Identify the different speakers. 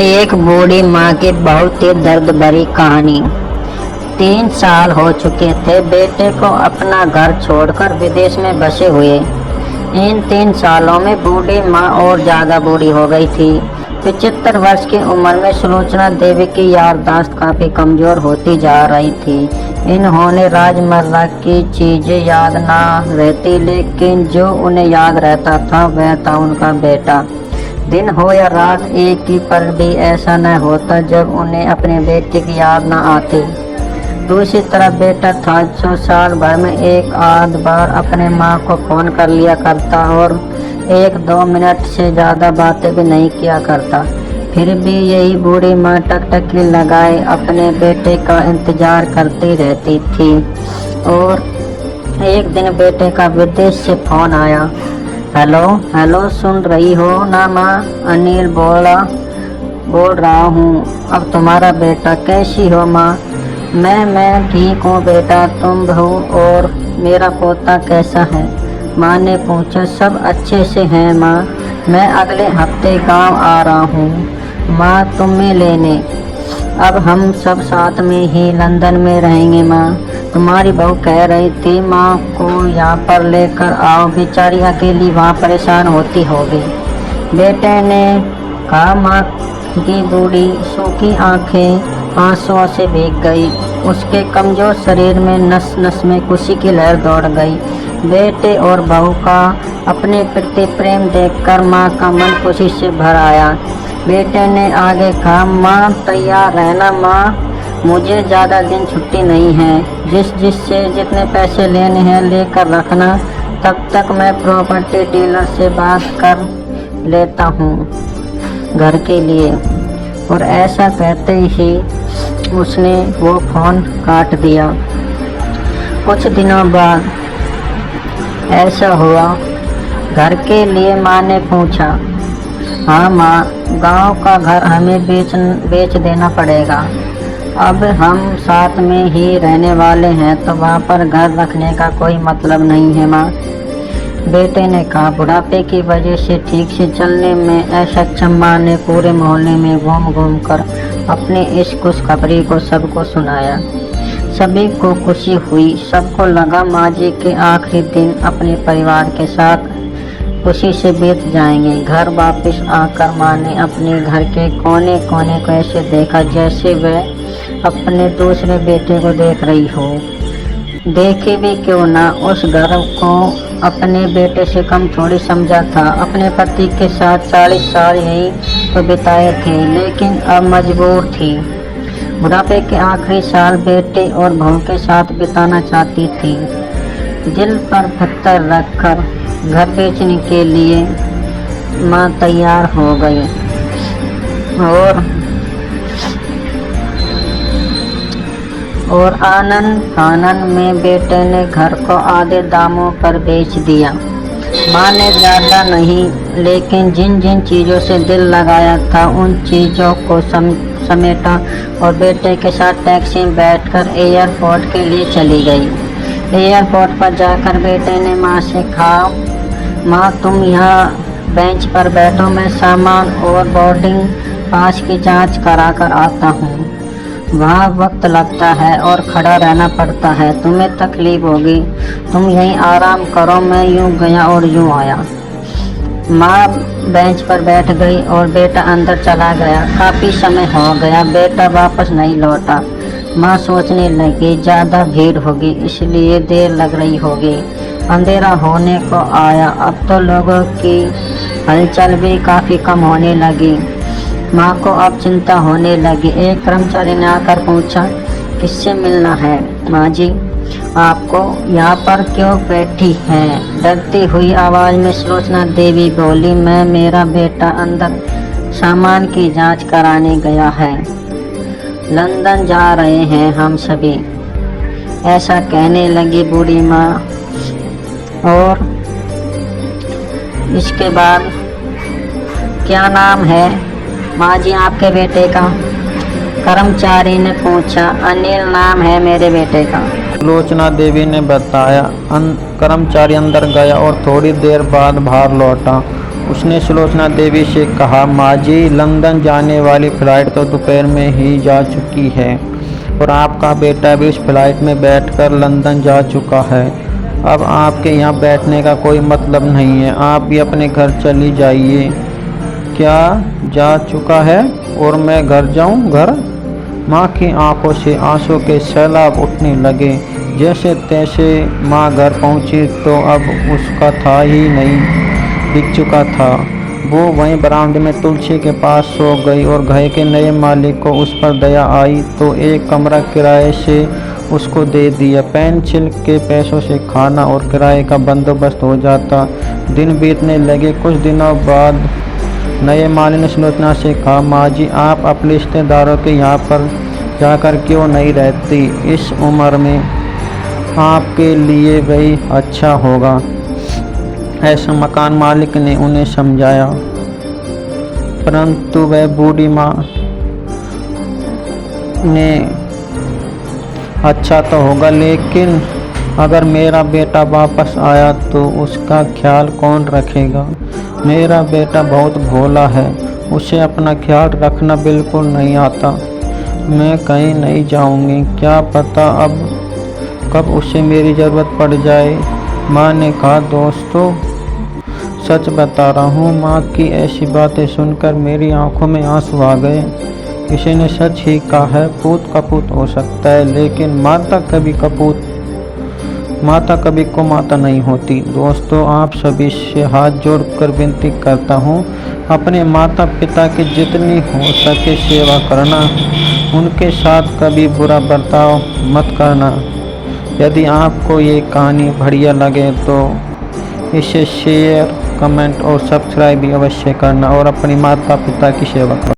Speaker 1: एक बूढ़ी माँ की बहुत ही दर्द भरी कहानी। 3 साल हो चुके थे बेटे को अपना घर छोड़कर विदेश में बसे हुए। इन 3 सालों में बूढ़ी माँ और ज्यादा बूढ़ी हो गई थी। 75 वर्ष की उम्र में सुलोचना देवी की याददाश्त काफी कमजोर होती जा रही थी। इन्होंने रोजमर्रा की चीजें याद ना रहती, लेकिन जो उन्हें याद रहता था वह था उनका बेटा। दिन हो या रात, एक ही पल भी ऐसा न होता जब उन्हें अपने बेटे की याद न आती। दूसरी तरफ बेटा था जो साल भर में एक आध बार अपने माँ को फोन कर लिया करता और 1-2 मिनट से ज़्यादा बातें भी नहीं किया करता। फिर भी यही बूढ़ी माँ टकटकी लगाए अपने बेटे का इंतजार करती रहती थी। और एक दिन बेटे का विदेश से फोन आया। हेलो, सुन रही हो ना माँ? अनिल बोल रहा हूँ। अब तुम्हारा बेटा कैसी हो माँ? मैं ठीक हूँ बेटा, तुम बहू और मेरा पोता कैसा है? माँ ने पूछा। सब अच्छे से हैं माँ, मैं अगले हफ्ते गांव आ रहा हूँ माँ तुम्हें लेने। अब हम सब साथ में ही लंदन में रहेंगे माँ। तुम्हारी बहू कह रही थी माँ को यहाँ पर लेकर आओ, बेचारी अकेली वहाँ परेशान होती होगी। बेटे ने कहा। माँ की बूढ़ी सूखी आंखें आंसुओं से भीग गई। उसके कमजोर शरीर में नस नस में खुशी की लहर दौड़ गई। बेटे और बहू का अपने प्रति प्रेम देखकर माँ का मन खुशी से भर आया। बेटे ने आगे कहा। माँ तैयार रहना माँ, मुझे ज़्यादा दिन छुट्टी नहीं है। जिससे जितने पैसे लेने हैं लेकर रखना, तब तक मैं प्रॉपर्टी डीलर से बात कर लेता हूँ घर के लिए। और ऐसा कहते ही उसने वो फ़ोन काट दिया। कुछ दिनों बाद ऐसा हुआ, घर के लिए माँ ने पूछा। हाँ माँ, गांव का घर हमें बेच देना पड़ेगा। अब हम साथ में ही रहने वाले हैं तो वहाँ पर घर रखने का कोई मतलब नहीं है माँ। बेटे ने कहा। बुढ़ापे की वजह से ठीक से चलने में असक्षम माँ ने पूरे मोहल्ले में घूम कर अपने इस खुशखबरी को सबको सुनाया। सभी को खुशी हुई। सबको लगा माँ जी के आखिरी दिन अपने परिवार के साथ खुशी से बीत जाएंगे। घर वापस आकर माँ ने अपने घर के कोने कोने को ऐसे देखा जैसे वह अपने दूसरे बेटे को देख रही हो। देखे भी क्यों ना, उस घर को अपने बेटे से कम थोड़ी समझा था। अपने पति के साथ 40 साल यही तो बिताए थे, लेकिन अब मजबूर थी। बुढ़ापे के आखिरी साल बेटे और बहू के साथ बिताना चाहती थी। दिल पर पत्थर रखकर घर बेचने के लिए माँ तैयार हो गई। और आनंद में बेटे ने घर को आधे दामों पर बेच दिया। माँ ने ज़्यादा नहीं, लेकिन जिन जिन चीज़ों से दिल लगाया था उन चीज़ों को समेटा और बेटे के साथ टैक्सी में बैठकर एयरपोर्ट के लिए चली गई। एयरपोर्ट पर जाकर बेटे ने माँ से कहा। माँ तुम यहाँ बेंच पर बैठो, मैं सामान और बोर्डिंग पास की जाँच करा कर आता हूँ। वहाँ वक्त लगता है और खड़ा रहना पड़ता है, तुम्हें तकलीफ होगी, तुम यहीं आराम करो। मैं यूँ गया और यूँ आया। माँ बेंच पर बैठ गई और बेटा अंदर चला गया। काफ़ी समय हो गया, बेटा वापस नहीं लौटा। माँ सोचने लगी ज़्यादा भीड़ होगी इसलिए देर लग रही होगी। अंधेरा होने को आया। अब तो लोगों की हलचल भी काफ़ी कम होने लगी। माँ को अब चिंता होने लगी। एक कर्मचारी ने आकर पूछा। किससे मिलना है माँ जी? आपको यहाँ पर क्यों बैठी हैं? डरती हुई आवाज़ में सुलोचना देवी बोली। मेरा बेटा अंदर सामान की जांच कराने गया है। लंदन जा रहे हैं हम सभी, ऐसा कहने लगी बूढ़ी माँ। और इसके बाद क्या नाम है माँ जी आपके बेटे का? कर्मचारी ने पूछा। अनिल नाम है मेरे बेटे का,
Speaker 2: सुलोचना देवी ने बताया। कर्मचारी अंदर गया और थोड़ी देर बाद बाहर लौटा उसने सुलोचना देवी से कहा, माँ जी, लंदन जाने वाली फ़्लाइट तो दोपहर में ही जा चुकी है और आपका बेटा भी उस फ्लाइट में बैठकर लंदन जा चुका है। अब आपके यहाँ बैठने का कोई मतलब नहीं है, आप भी अपने घर चली जाइए। क्या जा चुका है और मैं घर जाऊँ? घर? माँ की आंखों से आंसू के सैलाब उठने लगे। जैसे तैसे माँ घर पहुँची तो अब उसका था ही नहीं, दिख चुका था। वो वहीं बरामदे में तुलसी के पास सो गई और घर के नए मालिक को उस पर दया आई तो एक कमरा किराए से उसको दे दिया। पेंसिल के पैसों से खाना और किराए का बंदोबस्त हो जाता। दिन बीतने लगे। कुछ दिनों बाद नए मालिक ने सुलोचना से कहा, माँ जी, आप अपने रिश्तेदारों के यहाँ पर जाकर क्यों नहीं रहती? इस उम्र में आपके लिए वही अच्छा होगा। ऐसा मकान मालिक ने उन्हें समझाया, परंतु वह बूढ़ी माँ ने अच्छा तो होगा, लेकिन अगर मेरा बेटा वापस आया तो उसका ख्याल कौन रखेगा? मेरा बेटा बहुत भोला है, उसे अपना ख्याल रखना बिल्कुल नहीं आता। मैं कहीं नहीं जाऊंगी, क्या पता अब कब उसे मेरी ज़रूरत पड़ जाए। माँ ने कहा, दोस्तों, सच बता रहा हूँ, माँ की ऐसी बातें सुनकर मेरी आंखों में आंसू आ गए। किसी ने सच ही कहा है, पूत कपूत हो सकता है, लेकिन माता कभी को माता नहीं होती। दोस्तों, आप सभी से हाथ जोड़कर विनती करता हूँ, अपने माता पिता की जितनी हो सके सेवा करना, उनके साथ कभी बुरा बर्ताव मत करना। यदि आपको ये कहानी बढ़िया लगे तो इसे शेयर, कमेंट और सब्सक्राइब भी अवश्य करना और अपनी माता पिता की सेवा करना।